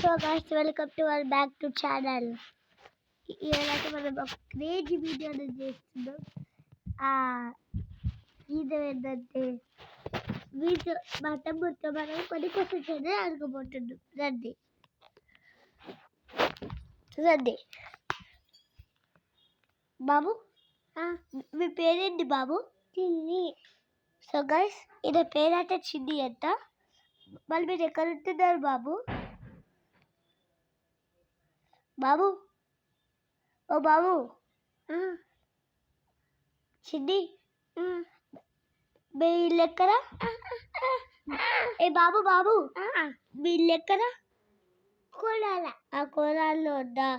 So guys welcome to our back to channel. ఇవాళ మనం ఒక క్రేజీ వీడియోని చేస్తున్నాం. వీడియో ఏంటంటే వీడియో మా తమ్ముడితో మనం కొన్ని క్వశ్చన్స్ అనేది అడగబోతున్నాం. రండి బాబు, మీ పేరేంటి బాబు? చిన్ని. సో గైస్ ఈయన పేరంటే చిన్ని అంట. మళ్ళీ మీరు ఎక్కడ ఉంటున్నారు బాబు? బాబు, ఓ బాబు, చిన్ని, మీ ఇల్లు ఎక్కడా? ఏ బాబు బాబు, మీ ఇల్లు ఎక్కడా? కోలాల. కోలాల్లో ఉందా?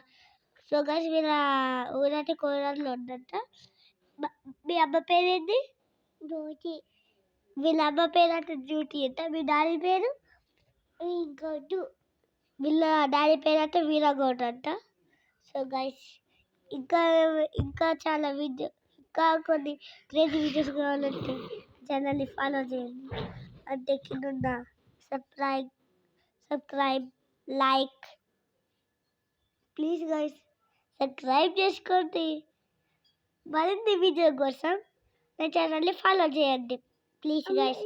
సో గైస్ వీళ్ళ ఊరంటే కోలాల్లో ఉందంట. మీ అమ్మ పేరేంటి? జ్యోతి. వీళ్ళ అమ్మ పేరు అంటే జ్యోతి అంట. మీ డాడీ పేరు? గడ్డు. వీళ్ళ డాడీ పేరు అంటే వీరగౌడ్ అంట. సో గైస్ ఇంకా చాలా ఇంకా కొన్ని క్రేజీ వీడియోస్ కావాలంటే ఛానల్ని ఫాలో చేయండి. అంటే కింద subscribe like please guys subscribe చేసుకోండి. మరిన్ని వీడియో కోసం నా ఛానల్ని ఫాలో చేయండి ప్లీజ్ గైస్.